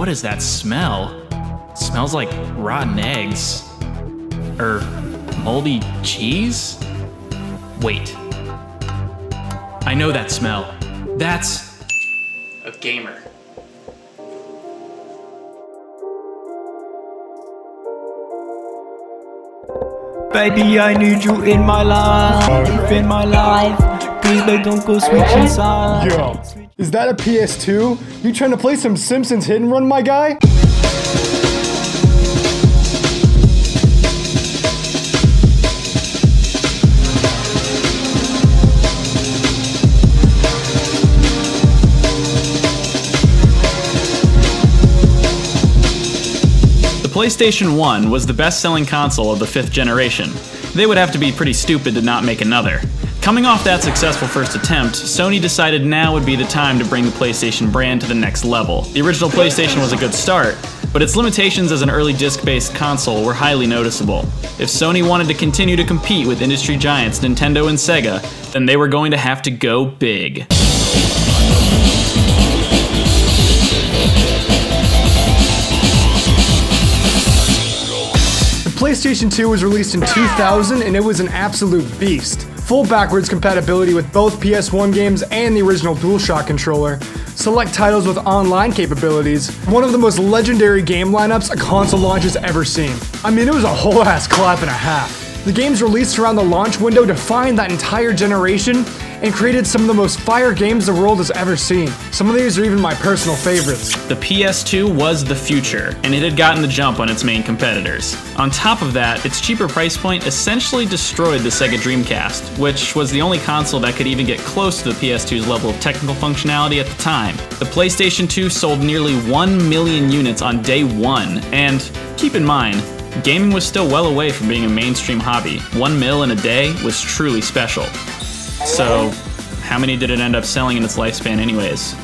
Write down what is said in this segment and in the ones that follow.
What is that smell? It smells like rotten eggs. Or moldy cheese? Wait. I know that smell. That's a gamer. Baby, I need you in my life, Please, babe, don't go switching sides. Yo, is that a PS2? You trying to play some Simpsons Hit and Run, my guy? The PlayStation 1 was the best-selling console of the 5th generation. They would have to be pretty stupid to not make another. Coming off that successful first attempt, Sony decided now would be the time to bring the PlayStation brand to the next level. The original PlayStation was a good start, but its limitations as an early disc-based console were highly noticeable. If Sony wanted to continue to compete with industry giants Nintendo and Sega, then they were going to have to go big. PlayStation 2 was released in 2000 and it was an absolute beast. Full backwards compatibility with both PS1 games and the original DualShock controller. Select titles with online capabilities. One of the most legendary game lineups a console launch has ever seen. I mean, it was a whole ass clap and a half. The games released around the launch window defined that entire generation and created some of the most fire games the world has ever seen. Some of these are even my personal favorites. The PS2 was the future, and it had gotten the jump on its main competitors. On top of that, its cheaper price point essentially destroyed the Sega Dreamcast, which was the only console that could even get close to the PS2's level of technical functionality at the time. The PlayStation 2 sold nearly 1 million units on day one, and keep in mind, gaming was still well away from being a mainstream hobby. 1 mil in a day was truly special. So, how many did it end up selling in its lifespan anyways?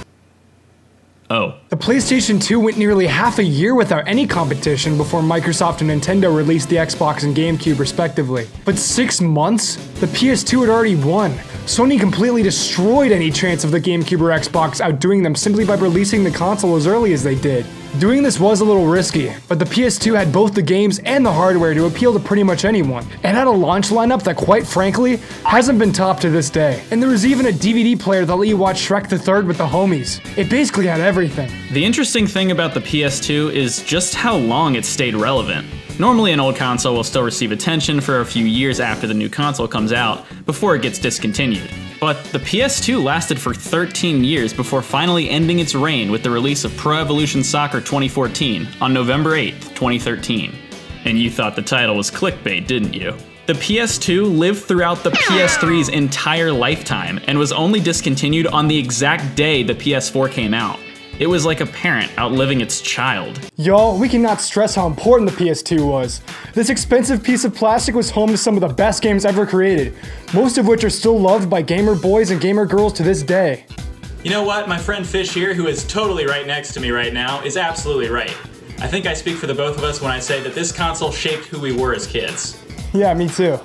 Oh. The PlayStation 2 went nearly half a year without any competition before Microsoft and Nintendo released the Xbox and GameCube respectively. But 6 months? The PS2 had already won. Sony completely destroyed any chance of the GameCube or Xbox outdoing them simply by releasing the console as early as they did. Doing this was a little risky, but the PS2 had both the games and the hardware to appeal to pretty much anyone. It had a launch lineup that quite frankly hasn't been topped to this day. And there was even a DVD player that let you watch Shrek the Third with the homies. It basically had everything. The interesting thing about the PS2 is just how long it stayed relevant. Normally an old console will still receive attention for a few years after the new console comes out, before it gets discontinued. But the PS2 lasted for 13 years before finally ending its reign with the release of Pro Evolution Soccer 2014 on November 8th, 2013. And you thought the title was clickbait, didn't you? The PS2 lived throughout the PS3's entire lifetime and was only discontinued on the exact day the PS4 came out. It was like a parent outliving its child. Y'all, we cannot stress how important the PS2 was. This expensive piece of plastic was home to some of the best games ever created, most of which are still loved by gamer boys and gamer girls to this day. You know what? My friend Fish here, who is totally right next to me right now, is absolutely right. I think I speak for the both of us when I say that this console shaped who we were as kids. Yeah, me too.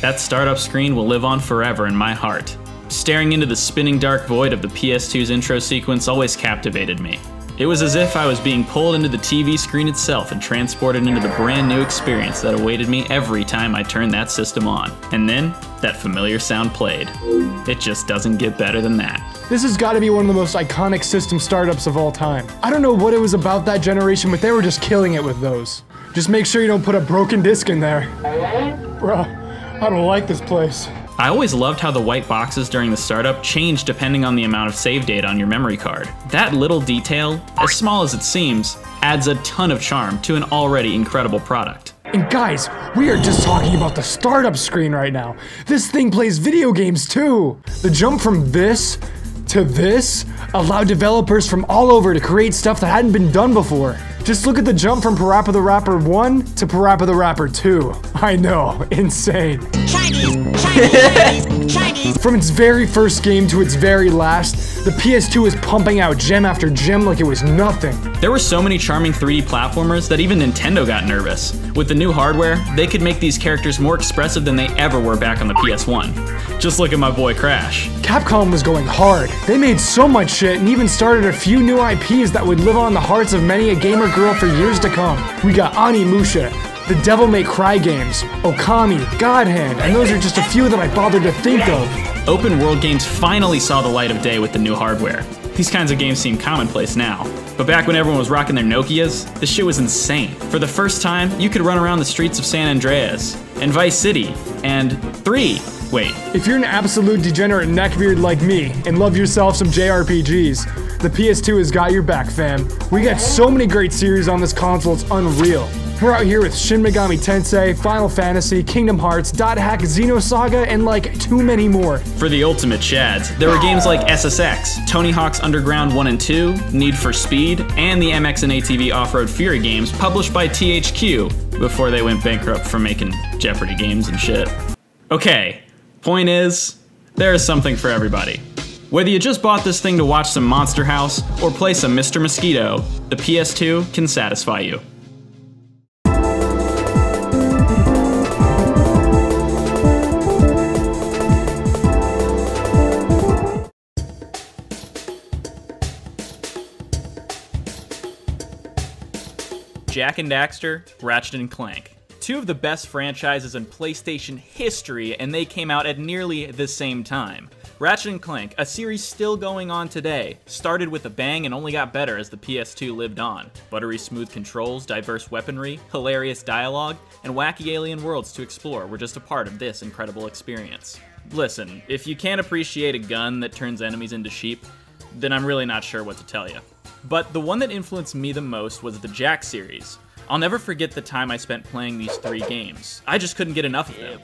That startup screen will live on forever in my heart. Staring into the spinning dark void of the PS2's intro sequence always captivated me. It was as if I was being pulled into the TV screen itself and transported into the brand new experience that awaited me every time I turned that system on. And then, that familiar sound played. It just doesn't get better than that. This has got to be one of the most iconic system startups of all time. I don't know what it was about that generation, but they were just killing it with those. Just make sure you don't put a broken disc in there. Bruh. I don't like this place. I always loved how the white boxes during the startup changed depending on the amount of save data on your memory card. That little detail, as small as it seems, adds a ton of charm to an already incredible product. And guys, we are just talking about the startup screen right now. This thing plays video games too. The jump from this to this allowed developers from all over to create stuff that hadn't been done before. Just look at the jump from Parappa the Rapper 1 to Parappa the Rapper 2. I know, insane. Chinese. Chinese. From its very first game to its very last, the PS2 is pumping out gem after gem like it was nothing. There were so many charming 3D platformers that even Nintendo got nervous. With the new hardware, they could make these characters more expressive than they ever were back on the PS1. Just look at my boy Crash. Capcom was going hard. They made so much shit and even started a few new IPs that would live on the hearts of many a gamer girl for years to come. We got Onimusha, the Devil May Cry games, Okami, God Hand, and those are just a few that I bothered to think of. Open world games finally saw the light of day with the new hardware. These kinds of games seem commonplace now. But back when everyone was rocking their Nokias, this shit was insane. For the first time, you could run around the streets of San Andreas, and Vice City, and 3. Wait. If you're an absolute degenerate neckbeard like me and love yourself some JRPGs, the PS2 has got your back, fam. We got so many great series on this console, it's unreal. We're out here with Shin Megami Tensei, Final Fantasy, Kingdom Hearts, Dot Hack, Xenosaga, and like too many more. For the ultimate chads, there were games like SSX, Tony Hawk's Underground 1 and 2, Need for Speed, and the MX and ATV Off-Road Fury games published by THQ before they went bankrupt from making Jeopardy games and shit. Okay, point is, there is something for everybody. Whether you just bought this thing to watch some Monster House or play some Mr. Mosquito, the PS2 can satisfy you. Jak and Daxter, Ratchet and Clank. Two of the best franchises in PlayStation history, and they came out at nearly the same time. Ratchet and Clank, a series still going on today, started with a bang and only got better as the PS2 lived on. Buttery smooth controls, diverse weaponry, hilarious dialogue, and wacky alien worlds to explore were just a part of this incredible experience. Listen, if you can't appreciate a gun that turns enemies into sheep, then I'm really not sure what to tell you. But the one that influenced me the most was the Jak series. I'll never forget the time I spent playing these 3 games. I just couldn't get enough of them.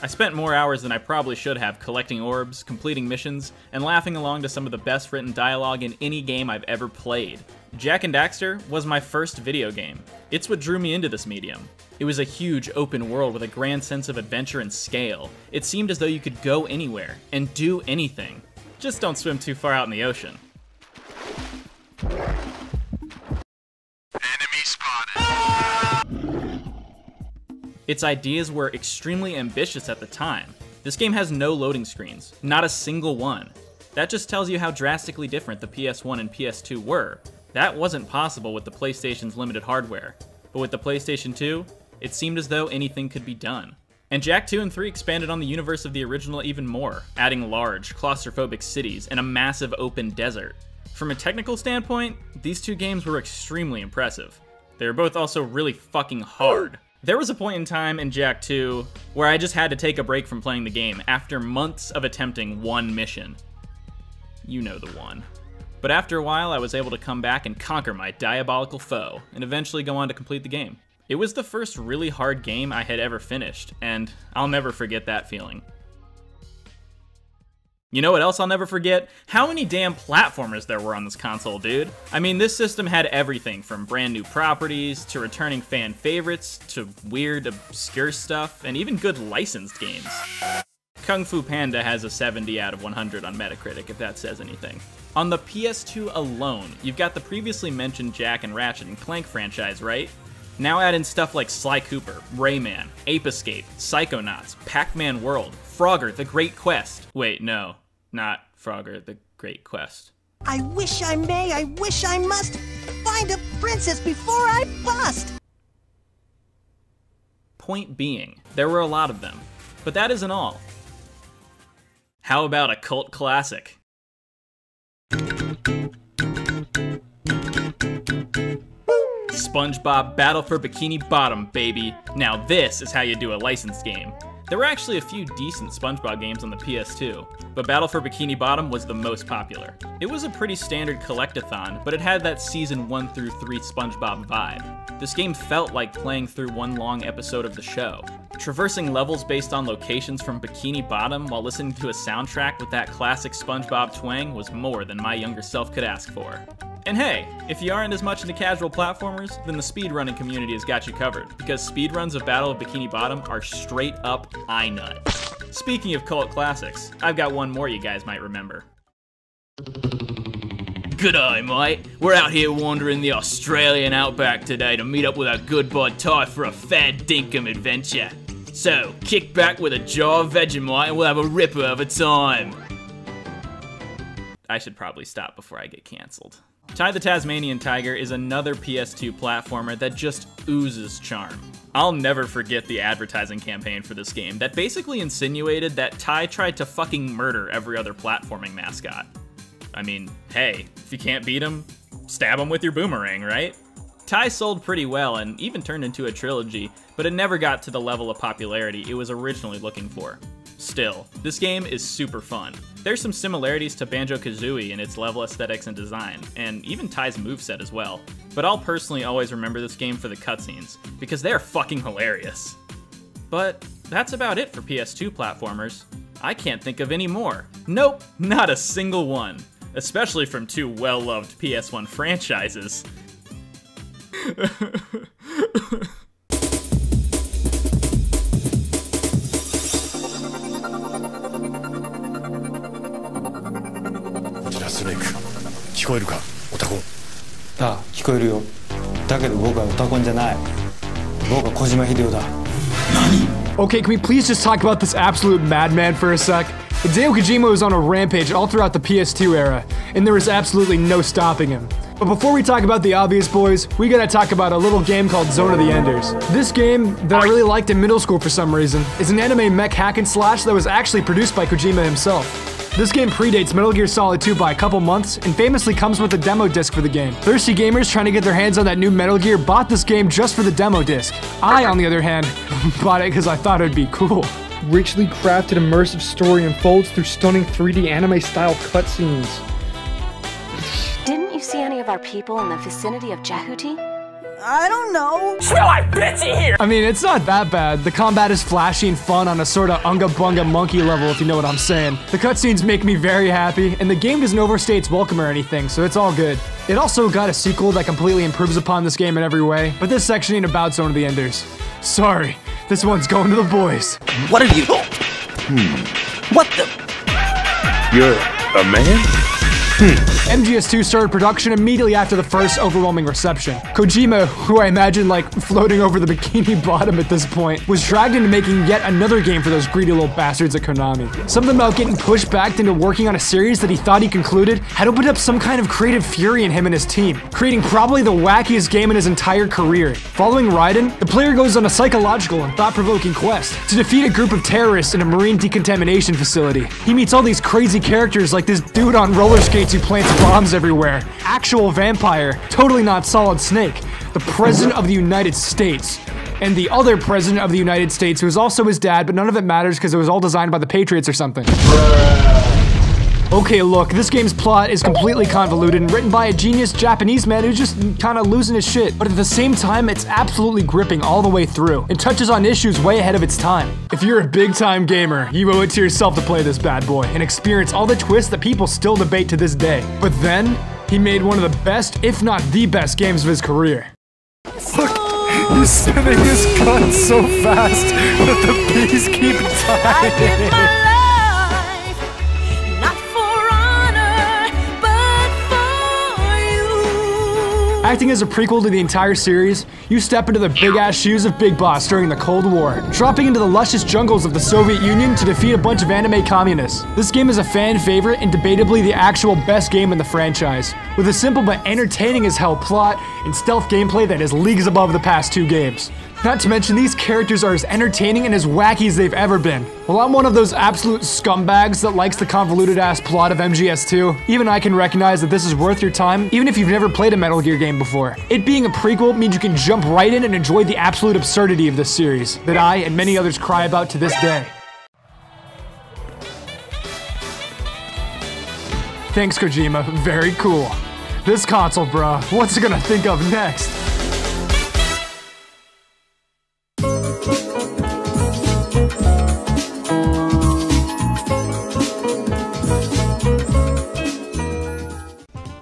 I spent more hours than I probably should have collecting orbs, completing missions, and laughing along to some of the best written dialogue in any game I've ever played. Jak and Daxter was my first video game. It's what drew me into this medium. It was a huge open world with a grand sense of adventure and scale. It seemed as though you could go anywhere and do anything. Just don't swim too far out in the ocean. Enemy spotted. Its ideas were extremely ambitious at the time. This game has no loading screens, not a single one. That just tells you how drastically different the PS1 and PS2 were. That wasn't possible with the PlayStation's limited hardware. But with the PlayStation 2, it seemed as though anything could be done. And Jak 2 and 3 expanded on the universe of the original even more, adding large, claustrophobic cities and a massive open desert. From a technical standpoint, these 2 games were extremely impressive. They were both also really fucking hard. There was a point in time in Jak 2 where I just had to take a break from playing the game after months of attempting one mission. You know the one. But after a while, I was able to come back and conquer my diabolical foe, and eventually go on to complete the game. It was the first really hard game I had ever finished, and I'll never forget that feeling. You know what else I'll never forget? How many damn platformers there were on this console, dude. I mean, this system had everything from brand new properties, to returning fan favorites, to weird, obscure stuff, and even good licensed games. Kung Fu Panda has a 70 out of 100 on Metacritic, if that says anything. On the PS2 alone, you've got the previously mentioned Jak and Ratchet and Clank franchise, right? Now add in stuff like Sly Cooper, Rayman, Ape Escape, Psychonauts, Pac-Man World, Frogger, The Great Quest. Wait, no, not Frogger, The Great Quest. I wish I may, I wish I must find a princess before I bust. Point being, there were a lot of them, but that isn't all. How about a cult classic? SpongeBob Battle for Bikini Bottom, baby. Now this is how you do a licensed game. There were actually a few decent SpongeBob games on the PS2, but Battle for Bikini Bottom was the most popular. It was a pretty standard collectathon, but it had that Season 1 through 3 SpongeBob vibe. This game felt like playing through one long episode of the show. Traversing levels based on locations from Bikini Bottom while listening to a soundtrack with that classic SpongeBob twang was more than my younger self could ask for. And hey, if you aren't as much into casual platformers, then the speedrunning community has got you covered, because speedruns of Battle of Bikini Bottom are straight up eye nut. Speaking of cult classics, I've got one more you guys might remember. G'day, mate. We're out here wandering the Australian outback today to meet up with our good bud Ty for a fair dinkum adventure. So, kick back with a jar of Vegemite and we'll have a ripper of a time. I should probably stop before I get cancelled. Ty the Tasmanian Tiger is another PS2 platformer that just oozes charm. I'll never forget the advertising campaign for this game that basically insinuated that Ty tried to fucking murder every other platforming mascot. I mean, hey, if you can't beat him, stab him with your boomerang, right? Ty sold pretty well and even turned into a trilogy, but it never got to the level of popularity it was originally looking for. Still, this game is super fun. There's some similarities to Banjo-Kazooie in its level aesthetics and design, and even Ty's moveset as well. But I'll personally always remember this game for the cutscenes, because they're fucking hilarious. But that's about it for PS2 platformers. I can't think of any more. Nope, not a single one. Especially from two well-loved PS1 franchises. Okay, can we please just talk about this absolute madman for a sec? Hideo Kojima was on a rampage all throughout the PS2 era, and there was absolutely no stopping him. But before we talk about the obvious, boys, we gotta talk about a little game called Zone of the Enders. This game, that I really liked in middle school for some reason, is an anime mech hack and slash that was actually produced by Kojima himself. This game predates Metal Gear Solid 2 by a couple months, and famously comes with a demo disc for the game. Thirsty gamers trying to get their hands on that new Metal Gear bought this game just for the demo disc. I, on the other hand, bought it because I thought it'd be cool. Richly crafted immersive story unfolds through stunning 3D anime-style cutscenes. Didn't you see any of our people in the vicinity of Jahuti? I don't know. I mean, it's not that bad. The combat is flashy and fun on a sort of unga bunga monkey level, if you know what I'm saying. The cutscenes make me very happy, and the game doesn't overstay its welcome or anything, so it's all good. It also got a sequel that completely improves upon this game in every way, but this section ain't about Zone of the Enders. Sorry, this one's going to the boys. What are you? What the? You're a man? MGS2 started production immediately after the first overwhelming reception. Kojima, who I imagine like floating over the Bikini Bottom at this point, was dragged into making yet another game for those greedy little bastards at Konami. Something about getting pushed back into working on a series that he thought he concluded had opened up some kind of creative fury in him and his team, creating probably the wackiest game in his entire career. Following Raiden, the player goes on a psychological and thought-provoking quest to defeat a group of terrorists in a marine decontamination facility. He meets all these crazy characters like this dude on roller skates who plants bombs everywhere, actual vampire, totally not Solid Snake, the President of the United States, and the other President of the United States who is also his dad, but none of it matters because it was all designed by the Patriots or something. Okay, look, this game's plot is completely convoluted and written by a genius Japanese man who's just kinda losing his shit, but at the same time, it's absolutely gripping all the way through and touches on issues way ahead of its time. If you're a big-time gamer, you owe it to yourself to play this bad boy and experience all the twists that people still debate to this day. But then, he made one of the best, if not the best games of his career. Look, he's spinning his gun so fast that the bees keep dying. Acting as a prequel to the entire series, you step into the big-ass shoes of Big Boss during the Cold War, dropping into the luscious jungles of the Soviet Union to defeat a bunch of anime communists. This game is a fan favorite and debatably the actual best game in the franchise, with a simple but entertaining as hell plot and stealth gameplay that is leagues above the past two games. Not to mention, these characters are as entertaining and as wacky as they've ever been. While I'm one of those absolute scumbags that likes the convoluted-ass plot of MGS2, even I can recognize that this is worth your time, even if you've never played a Metal Gear game before. It being a prequel means you can jump right in and enjoy the absolute absurdity of this series, that I and many others cry about to this day. Thanks, Kojima. Very cool. This console, bruh, what's it gonna think of next?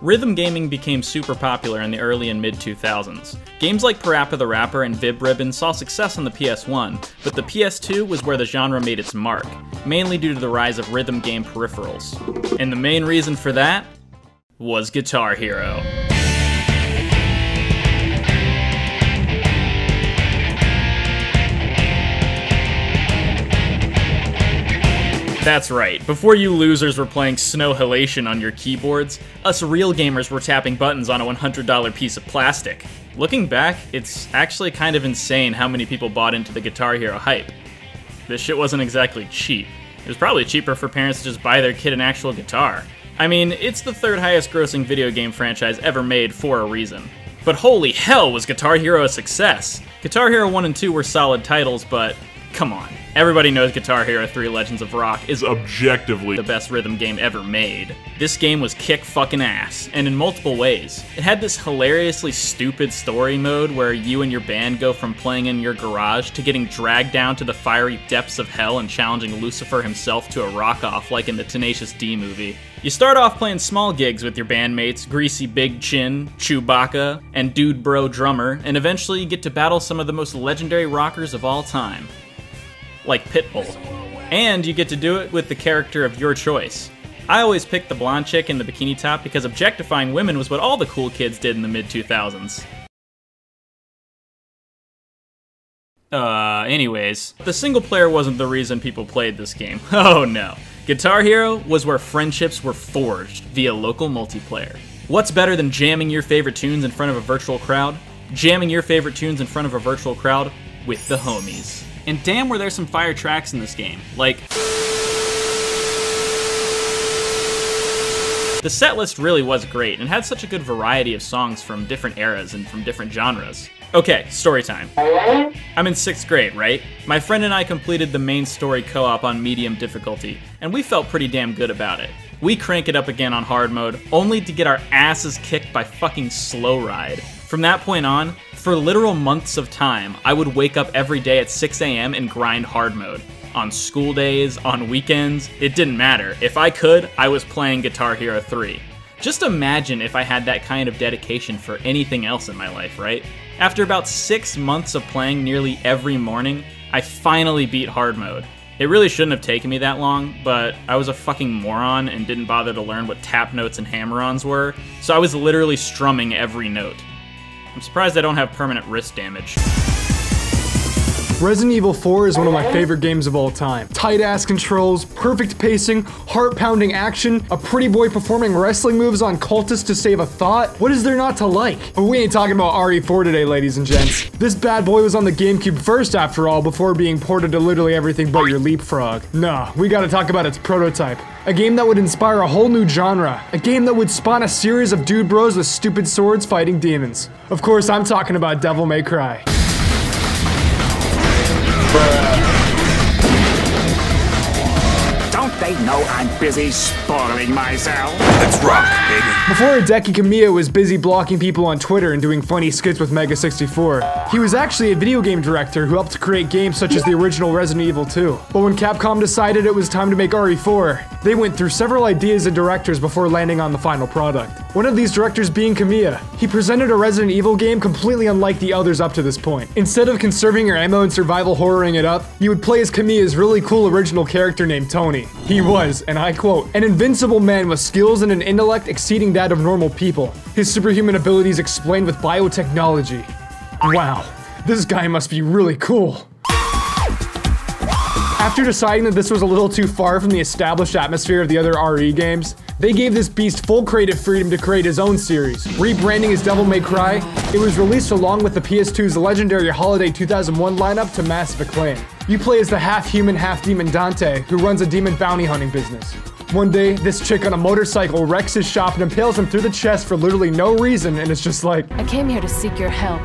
Rhythm gaming became super popular in the early and mid-2000s. Games like 𝕝𝕝𝕝𝕝 the Rapper and Vib Ribbon saw success on the PS1, but the PS2 was where the genre made its mark. mainly due to the rise of rhythm game peripherals. And the main reason for that was Guitar Hero. That's right, before you losers were playing Snowhalation on your keyboards, us real gamers were tapping buttons on a $100 piece of plastic. Looking back, it's actually kind of insane how many people bought into the Guitar Hero hype. This shit wasn't exactly cheap. It was probably cheaper for parents to just buy their kid an actual guitar. I mean, it's the third highest grossing video game franchise ever made for a reason. But holy hell was Guitar Hero a success! Guitar Hero 1 and 2 were solid titles, but come on. Everybody knows Guitar Hero 3 Legends of Rock is objectively the best rhythm game ever made. This game was kick fucking ass, and in multiple ways. It had this hilariously stupid story mode where you and your band go from playing in your garage to getting dragged down to the fiery depths of hell and challenging Lucifer himself to a rock-off like in the Tenacious D movie. You start off playing small gigs with your bandmates, Greasy Big Chin, Chewbacca, and Dude Bro Drummer, and eventually you get to battle some of the most legendary rockers of all time. Like Pitbull. And you get to do it with the character of your choice. I always picked the blonde chick in the bikini top because objectifying women was what all the cool kids did in the mid-2000s. Anyways, the single player wasn't the reason people played this game. Oh no. Guitar Hero was where friendships were forged via local multiplayer. What's better than jamming your favorite tunes in front of a virtual crowd? Jamming your favorite tunes in front of a virtual crowd with the homies. And damn were there some fire tracks in this game, like... The setlist really was great, and had such a good variety of songs from different eras and from different genres. Okay, story time. I'm in 6th grade, right? My friend and I completed the main story co-op on medium difficulty, and we felt pretty damn good about it. We crank it up again on hard mode, only to get our asses kicked by fucking Slow Ride. From that point on, for literal months of time, I would wake up every day at 6 a.m. and grind hard mode. On school days, on weekends, it didn't matter. If I could, I was playing Guitar Hero 3. Just imagine if I had that kind of dedication for anything else in my life, right? After about 6 months of playing nearly every morning, I finally beat hard mode. It really shouldn't have taken me that long, but I was a fucking moron and didn't bother to learn what tap notes and hammer-ons were, so I was literally strumming every note. I'm surprised I don't have permanent wrist damage. Resident Evil 4 is one of my favorite games of all time. Tight-ass controls, perfect pacing, heart-pounding action, a pretty boy performing wrestling moves on cultists to save a thought. What is there not to like? But we ain't talking about RE4 today, ladies and gents. This bad boy was on the GameCube first, after all, before being ported to literally everything but your leapfrog. Nah, we gotta talk about its prototype. A game that would inspire a whole new genre. A game that would spawn a series of dude bros with stupid swords fighting demons. Of course, I'm talking about Devil May Cry. Don't they know I'm busy spoiling myself? Let's rock, baby. Before Hideo Kojima was busy blocking people on Twitter and doing funny skits with Mega 64, he was actually a video game director who helped create games such as the original Resident Evil 2. But when Capcom decided it was time to make RE4, they went through several ideas and directors before landing on the final product. One of these directors being Kamiya. He presented a Resident Evil game completely unlike the others up to this point. Instead of conserving your ammo and survival horroring it up, you would play as Kamiya's really cool original character named Tony. He was, and I quote, an invincible man with skills and an intellect exceeding that of normal people. His superhuman abilities explained with biotechnology. Wow, this guy must be really cool. After deciding that this was a little too far from the established atmosphere of the other RE games, they gave this beast full creative freedom to create his own series. Rebranding as Devil May Cry, it was released along with the PS2's legendary Holiday 2001 lineup to massive acclaim. You play as the half-human, half-demon Dante, who runs a demon bounty hunting business. One day, this chick on a motorcycle wrecks his shop and impales him through the chest for literally no reason, and it's just like, I came here to seek your help.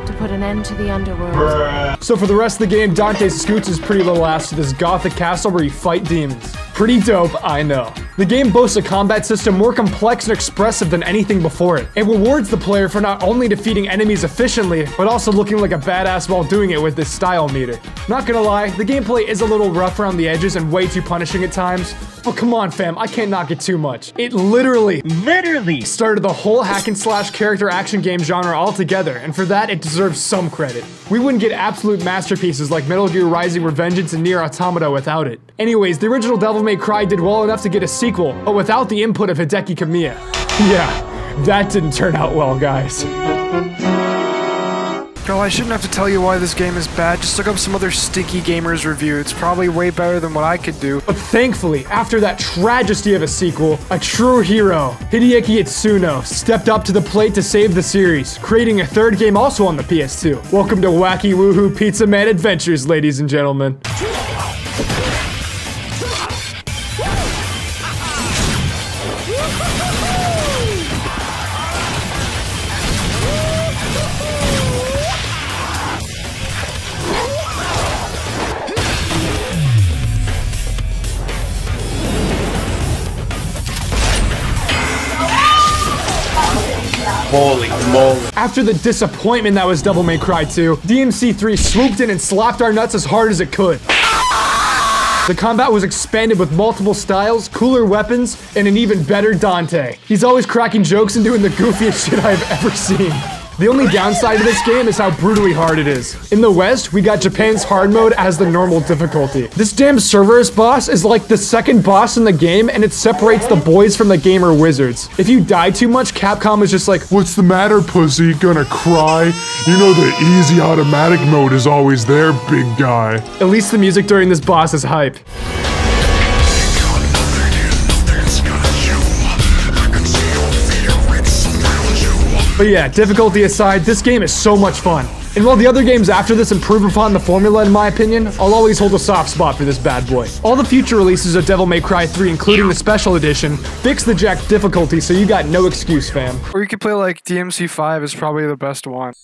To put an end to the underworld. So for the rest of the game, Dante scoots his pretty little ass to this gothic castle where you fight demons. Pretty dope, I know. The game boasts a combat system more complex and expressive than anything before it. It rewards the player for not only defeating enemies efficiently, but also looking like a badass while doing it with this style meter. Not gonna lie, the gameplay is a little rough around the edges and way too punishing at times, Oh, come on, fam. I can't knock it too much. It literally started the whole hack and slash character action game genre altogether, and for that, it deserves some credit. We wouldn't get absolute masterpieces like Metal Gear Rising: Revengeance and Nier Automata without it. Anyways, the original Devil May Cry did well enough to get a sequel, but without the input of Hideo Kojima. Yeah, that didn't turn out well, guys. Girl, I shouldn't have to tell you why this game is bad. Just look up some other stinky gamer's review. It's probably way better than what I could do. But thankfully, after that tragedy of a sequel, a true hero, Hideaki Itsuno, stepped up to the plate to save the series, creating a third game also on the PS2. Welcome to Wacky Woohoo Pizza Man Adventures, ladies and gentlemen. Holy moly. After the disappointment that was Devil May Cry 2, DMC3 swooped in and slapped our nuts as hard as it could. The combat was expanded with multiple styles, cooler weapons, and an even better Dante. He's always cracking jokes and doing the goofiest shit I've ever seen. The only downside to this game is how brutally hard it is. In the West, we got Japan's hard mode as the normal difficulty. This damn Cerberus boss is like the second boss in the game, and it separates the boys from the gamer wizards. If you die too much, Capcom is just like, "What's the matter, pussy? Gonna cry? You know the easy automatic mode is always there, big guy." At least the music during this boss is hype. But yeah, difficulty aside, this game is so much fun. And while the other games after this improve upon the formula in my opinion, I'll always hold a soft spot for this bad boy. All the future releases of Devil May Cry 3, including the special edition, fix the jack difficulty so you got no excuse, fam. Or you could play like DMC5 is probably the best one.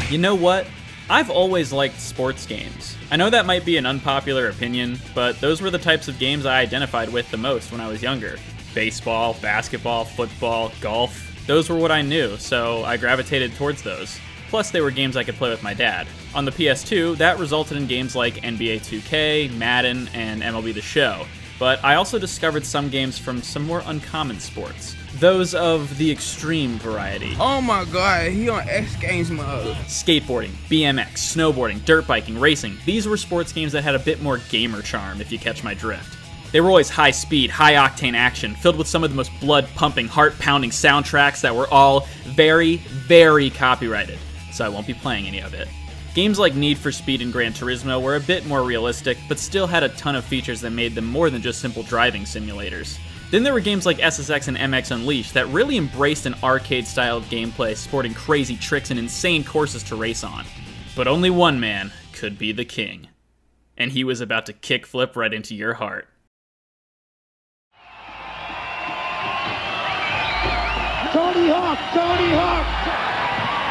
You know what? I've always liked sports games. I know that might be an unpopular opinion, but those were the types of games I identified with the most when I was younger. Baseball, basketball, football, golf. Those were what I knew, so I gravitated towards those. Plus, they were games I could play with my dad. On the PS2, that resulted in games like NBA 2K, Madden, and MLB The Show. But I also discovered some games from some more uncommon sports. Those of the extreme variety. Oh my god, he on X Games mode. Skateboarding, BMX, snowboarding, dirt biking, racing. These were sports games that had a bit more gamer charm, if you catch my drift. They were always high speed, high octane action, filled with some of the most blood pumping, heart pounding soundtracks that were all very, very copyrighted. So I won't be playing any of it. Games like Need for Speed and Gran Turismo were a bit more realistic, but still had a ton of features that made them more than just simple driving simulators. Then there were games like SSX and MX Unleashed that really embraced an arcade style of gameplay, sporting crazy tricks and insane courses to race on. But only one man could be the king. And he was about to kickflip right into your heart. Tony Hawk! Tony Hawk!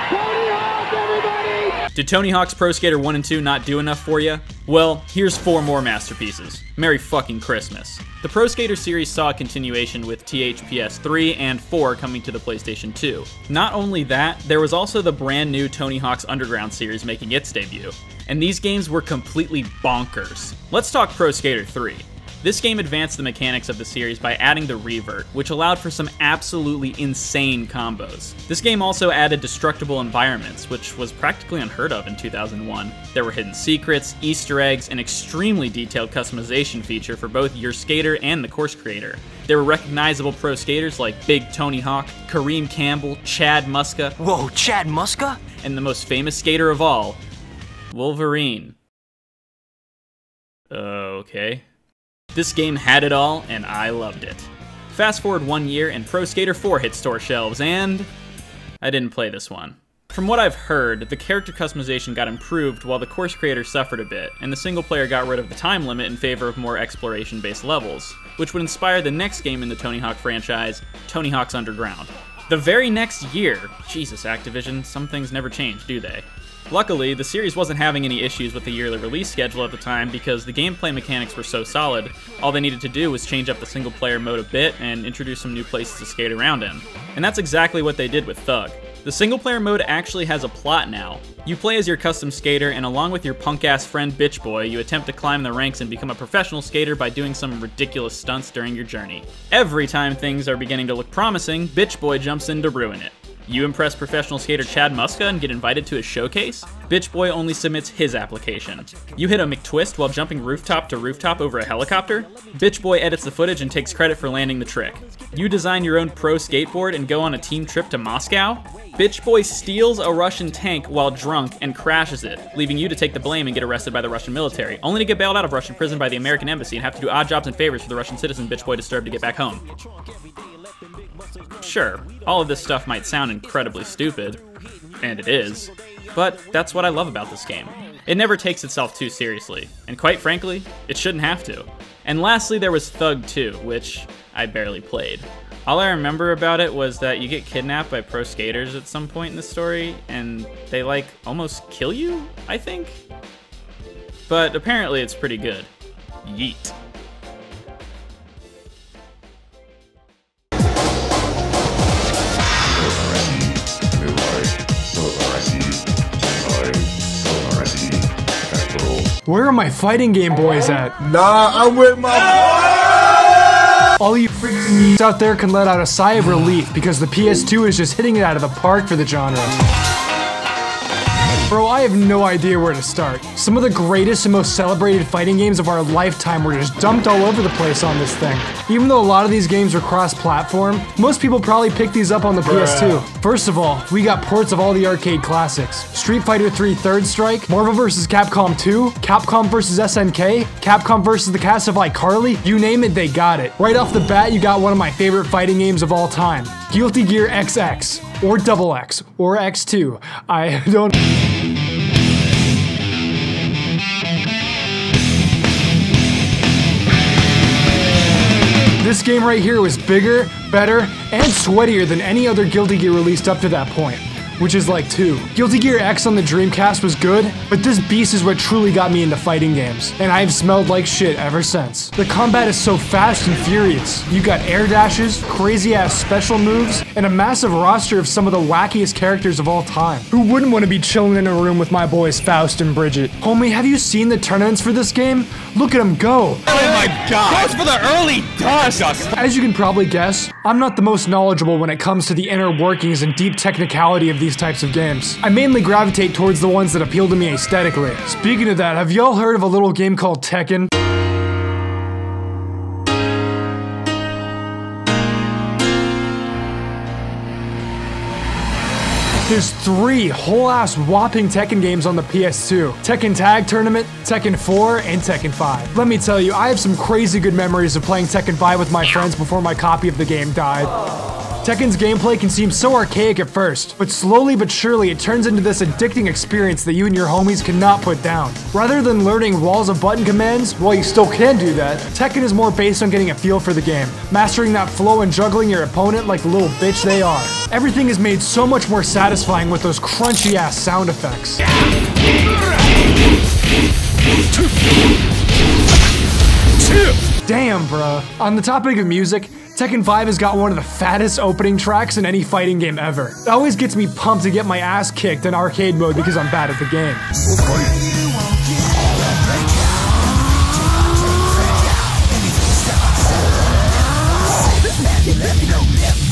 Tony Hawk, everybody! Did Tony Hawk's Pro Skater 1 and 2 not do enough for you? Well, here's 4 more masterpieces. Merry fucking Christmas. The Pro Skater series saw a continuation with THPS 3 and 4 coming to the PlayStation 2. Not only that, there was also the brand new Tony Hawk's Underground series making its debut. And these games were completely bonkers. Let's talk Pro Skater 3. This game advanced the mechanics of the series by adding the revert, which allowed for some absolutely insane combos. This game also added destructible environments, which was practically unheard of in 2001. There were hidden secrets, Easter eggs, an extremely detailed customization feature for both your skater and the course creator. There were recognizable pro skaters like Big Tony Hawk, Kareem Campbell, Chad Muska. Whoa, Chad Muska? And the most famous skater of all, Wolverine. Okay. This game had it all, and I loved it. Fast forward 1 year, and Pro Skater 4 hit store shelves, and I didn't play this one. From what I've heard, the character customization got improved while the course creator suffered a bit, and the single player got rid of the time limit in favor of more exploration-based levels, which would inspire the next game in the Tony Hawk franchise, Tony Hawk's Underground. The very next year, Jesus Activision, some things never change, do they? Luckily, the series wasn't having any issues with the yearly release schedule at the time because the gameplay mechanics were so solid, all they needed to do was change up the single player mode a bit and introduce some new places to skate around in. And that's exactly what they did with Thug. The single player mode actually has a plot now. You play as your custom skater, and along with your punk-ass friend Bitch Boy, you attempt to climb the ranks and become a professional skater by doing some ridiculous stunts during your journey. Every time things are beginning to look promising, Bitch Boy jumps in to ruin it. You impress professional skater Chad Muska and get invited to his showcase? Bitch Boy only submits his application. You hit a McTwist while jumping rooftop to rooftop over a helicopter? Bitch Boy edits the footage and takes credit for landing the trick. You design your own pro skateboard and go on a team trip to Moscow? Bitch Boy steals a Russian tank while drunk and crashes it, leaving you to take the blame and get arrested by the Russian military, only to get bailed out of Russian prison by the American embassy and have to do odd jobs and favors for the Russian citizen Bitch Boy disturbed to get back home. Sure, all of this stuff might sound incredibly stupid, and it is, but that's what I love about this game. It never takes itself too seriously, and quite frankly, it shouldn't have to. And lastly, there was Thug 2, which I barely played. All I remember about it was that you get kidnapped by pro skaters at some point in the story, and they like almost kill you, I think? But apparently it's pretty good. Yeet. Where are my fighting game boys at? Nah, I'm with my... All you freaks out there can let out a sigh of relief because the PS2 is just hitting it out of the park for the genre. Bro, I have no idea where to start. Some of the greatest and most celebrated fighting games of our lifetime were just dumped all over the place on this thing. Even though a lot of these games are cross-platform, most people probably picked these up on the PS2. First of all, we got ports of all the arcade classics. Street Fighter 3 Third Strike, Marvel vs. Capcom 2, Capcom vs. SNK, Capcom vs. the cast of iCarly, you name it, they got it. Right off the bat, you got one of my favorite fighting games of all time, Guilty Gear XX, or Double X, or X2. I don't... This game right here was bigger, better, and sweatier than any other Guilty Gear released up to that point, which is like 2. Guilty Gear X on the Dreamcast was good, but this beast is what truly got me into fighting games, and I've smelled like shit ever since. The combat is so fast and furious. You got air dashes, crazy ass special moves, and a massive roster of some of the wackiest characters of all time. Who wouldn't want to be chilling in a room with my boys Faust and Bridget? Homie, have you seen the tournaments for this game? Look at them go! Oh my god! Goes for the early dust! As you can probably guess, I'm not the most knowledgeable when it comes to the inner workings and deep technicality of these types of games. I mainly gravitate towards the ones that appeal to me aesthetically. Speaking of that, have y'all heard of a little game called Tekken? There's 3 whole-ass whopping Tekken games on the PS2. Tekken Tag Tournament, Tekken 4, and Tekken 5. Let me tell you, I have some crazy good memories of playing Tekken 5 with my friends before my copy of the game died. Tekken's gameplay can seem so archaic at first, but slowly but surely it turns into this addicting experience that you and your homies cannot put down. Rather than learning walls of button commands, while you still can do that, Tekken is more based on getting a feel for the game, mastering that flow and juggling your opponent like the little bitch they are. Everything is made so much more satisfying with those crunchy ass sound effects. Damn, bruh. On the topic of music, Tekken 5 has got one of the fattest opening tracks in any fighting game ever. It always gets me pumped to get my ass kicked in arcade mode because I'm bad at the game.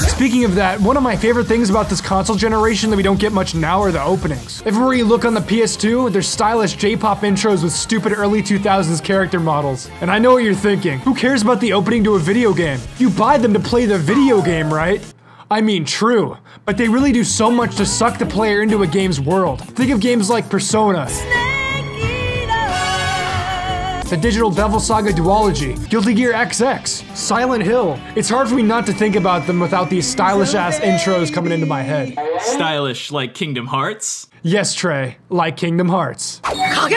Speaking of that, one of my favorite things about this console generation that we don't get much now are the openings. Everywhere you look on the PS2, there's stylish J-pop intros with stupid early 2000s character models. And I know what you're thinking. Who cares about the opening to a video game? You buy them to play the video game, right? I mean, true. But they really do so much to suck the player into a game's world. Think of games like Persona, the Digital Devil Saga duology, Guilty Gear XX, Silent Hill. It's hard for me not to think about them without these stylish ass intros coming into my head. Stylish like Kingdom Hearts? Yes, Trey, like Kingdom Hearts. Bruh.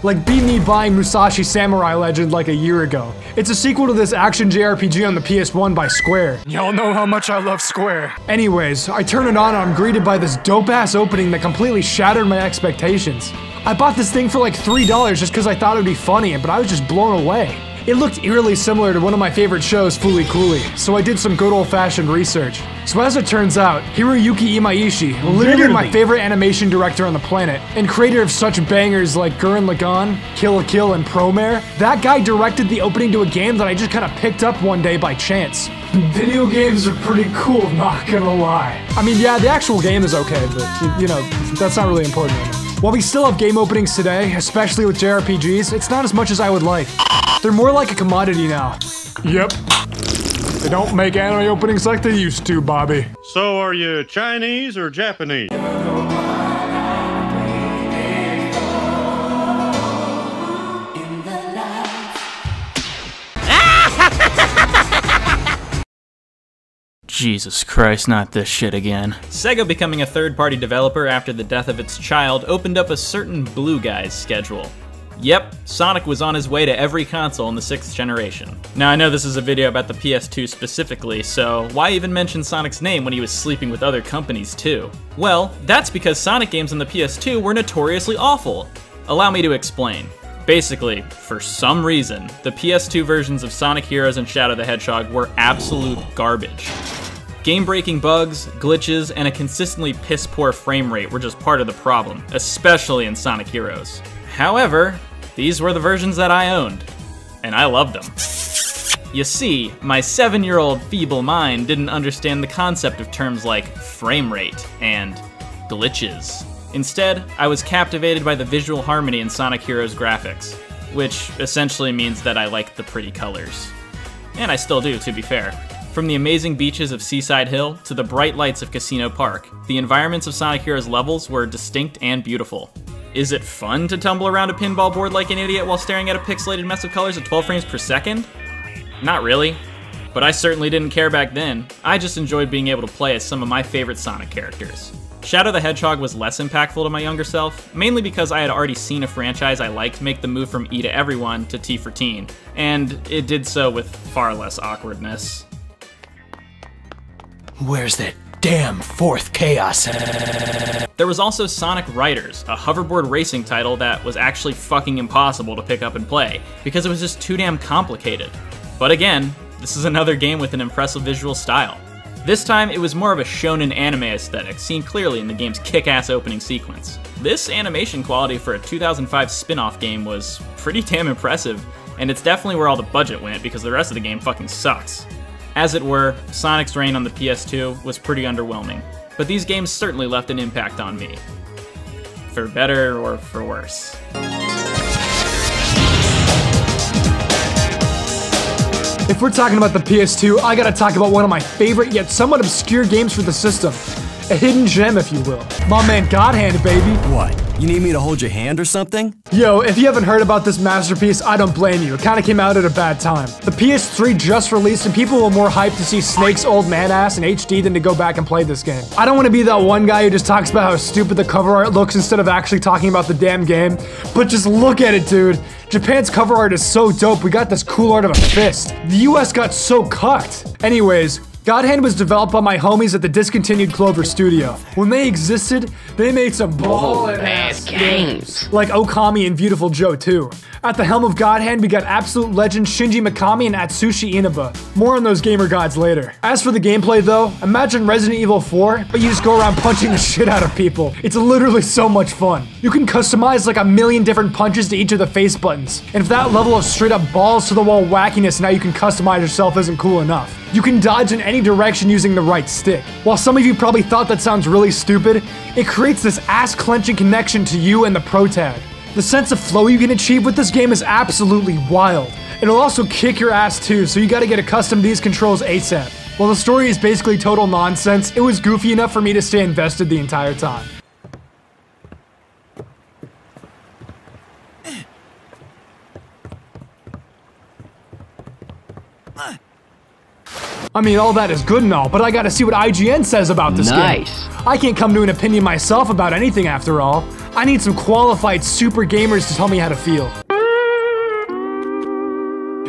Like beat me buying Musashi Samurai Legend like a year ago. It's a sequel to this action JRPG on the PS1 by Square. Y'all know how much I love Square. Anyways, I turn it on and I'm greeted by this dope-ass opening that completely shattered my expectations. I bought this thing for like $3 just because I thought it would be funny, but I was just blown away. It looked eerily similar to one of my favorite shows, Fooly Cooly, so I did some good old-fashioned research. So as it turns out, Hiroyuki Imaishi, literally my favorite animation director on the planet, and creator of such bangers like Gurren Lagann, Kill la Kill, and =𝕝, that guy directed the opening to a game that I just kind of picked up one day by chance. Video games are pretty cool, not gonna lie. I mean, yeah, the actual game is okay, but, you know, that's not really important right now. While we still have game openings today, especially with JRPGs, it's not as much as I would like. They're more like a commodity now. Yep. They don't make anime openings like they used to, Bobby. So are you Chinese or Japanese? Jesus Christ, not this shit again. Sega becoming a third-party developer after the death of its child opened up a certain blue guy's schedule. Yep, Sonic was on his way to every console in the 6th generation. Now I know this is a video about the PS2 specifically, so why even mention Sonic's name when he was sleeping with other companies too? Well, that's because Sonic games on the PS2 were notoriously awful. Allow me to explain. Basically, for some reason, the PS2 versions of Sonic Heroes and Shadow the Hedgehog were absolute garbage. Game-breaking bugs, glitches, and a consistently piss-poor frame rate were just part of the problem, especially in Sonic Heroes. However, these were the versions that I owned, and I loved them. You see, my 7-year-old feeble mind didn't understand the concept of terms like frame rate and glitches. Instead, I was captivated by the visual harmony in Sonic Heroes graphics, which essentially means that I liked the pretty colors. And I still do, to be fair. From the amazing beaches of Seaside Hill to the bright lights of Casino Park, the environments of Sonic Heroes levels were distinct and beautiful. Is it fun to tumble around a pinball board like an idiot while staring at a pixelated mess of colors at 12 frames per second? Not really. But I certainly didn't care back then. I just enjoyed being able to play as some of my favorite Sonic characters. Shadow the Hedgehog was less impactful to my younger self, mainly because I had already seen a franchise I liked make the move from E to everyone to T for teen, and it did so with far less awkwardness. Where's that damn fourth chaos? There was also Sonic Riders, a hoverboard racing title that was actually fucking impossible to pick up and play, because it was just too damn complicated. But again, this is another game with an impressive visual style. This time, it was more of a shonen anime aesthetic, seen clearly in the game's kick-ass opening sequence. This animation quality for a 2005 spin-off game was pretty damn impressive, and it's definitely where all the budget went because the rest of the game fucking sucks. As it were, Sonic's reign on the PS2 was pretty underwhelming, but these games certainly left an impact on me. For better or for worse. If we're talking about the PS2, I gotta talk about one of my favorite yet somewhat obscure games for the system. A hidden gem, if you will. My man God Hand, baby. What? You need me to hold your hand or something? Yo, if you haven't heard about this masterpiece, I don't blame you. It kinda came out at a bad time. The PS3 just released and people were more hyped to see Snake's old man ass in HD than to go back and play this game. I don't want to be that one guy who just talks about how stupid the cover art looks instead of actually talking about the damn game, but just look at it, dude. Japan's cover art is so dope, we got this cool art of a fist. The US got so cucked. Anyways, God Hand was developed by my homies at the discontinued Clover Studio. When they existed, they made some ball-ass games. Like Okami and Beautiful Joe 2. At the helm of God Hand, we got absolute legends Shinji Mikami and Atsushi Inaba. More on those gamer gods later. As for the gameplay though, imagine Resident Evil 4, but you just go around punching the shit out of people. It's literally so much fun. You can customize like a million different punches to each of the face buttons. And if that level of straight up balls to the wall wackiness now you can customize yourself isn't cool enough, you can dodge in any direction using the right stick. While some of you probably thought that sounds really stupid, it creates this ass-clenching connection to you and the pro tag. The sense of flow you can achieve with this game is absolutely wild. It'll also kick your ass too, so you gotta get accustomed to these controls ASAP. While the story is basically total nonsense, it was goofy enough for me to stay invested the entire time. I mean, all that is good and all, but I gotta see what IGN says about this game. I can't come to an opinion myself about anything after all. I need some qualified super gamers to tell me how to feel.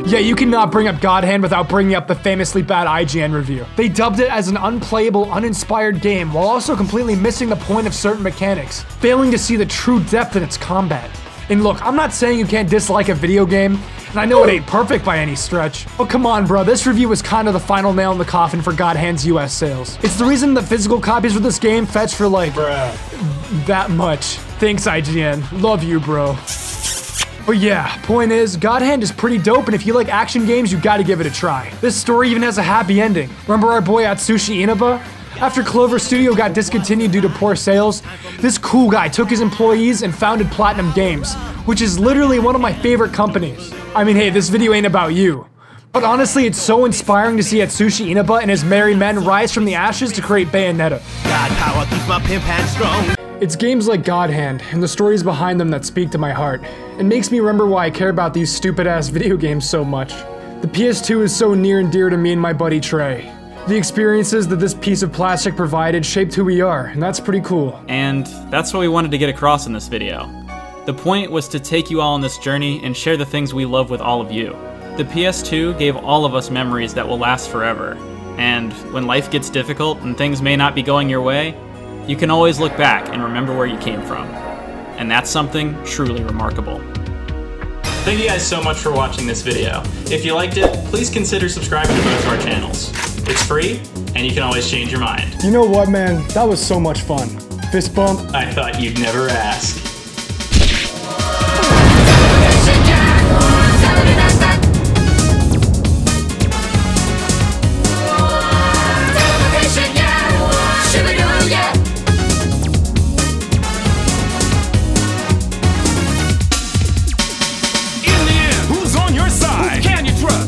Yeah, you cannot bring up God Hand without bringing up the famously bad IGN review. They dubbed it as an unplayable, uninspired game while also completely missing the point of certain mechanics, failing to see the true depth in its combat. And look, I'm not saying you can't dislike a video game, and I know it ain't perfect by any stretch, but come on bro, this review was kind of the final nail in the coffin for God Hand's US sales. It's the reason that physical copies of this game fetch for like, that much. Thanks IGN, love you bro. But yeah, point is, God Hand is pretty dope, and if you like action games, you gotta give it a try. This story even has a happy ending. Remember our boy Atsushi Inaba? After Clover Studio got discontinued due to poor sales, this cool guy took his employees and founded Platinum Games, which is literally one of my favorite companies. I mean, hey, this video ain't about you. But honestly, it's so inspiring to see Atsushi Inaba and his merry men rise from the ashes to create Bayonetta. God power keeps my pimp hand strong. It's games like God Hand and the stories behind them that speak to my heart. It makes me remember why I care about these stupid-ass video games so much. The PS2 is so near and dear to me and my buddy Trey. The experiences that this piece of plastic provided shaped who we are, and that's pretty cool. And that's what we wanted to get across in this video. The point was to take you all on this journey and share the things we love with all of you. The PS2 gave all of us memories that will last forever. And when life gets difficult and things may not be going your way, you can always look back and remember where you came from. And that's something truly remarkable. Thank you guys so much for watching this video. If you liked it, please consider subscribing to both of our channels. It's free, and you can always change your mind. You know what, man? That was so much fun. Fist bump. I thought you'd never ask.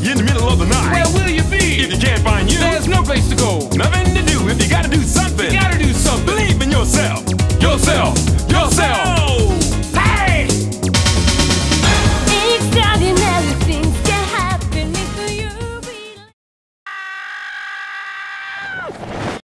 In the middle of the night, where will you be? If you can't find you, there's no place to go. Nothing to do. If you gotta do something, you gotta do something. Believe in yourself. Yourself. Yourself. Hey! Extraordinary things can happen if you be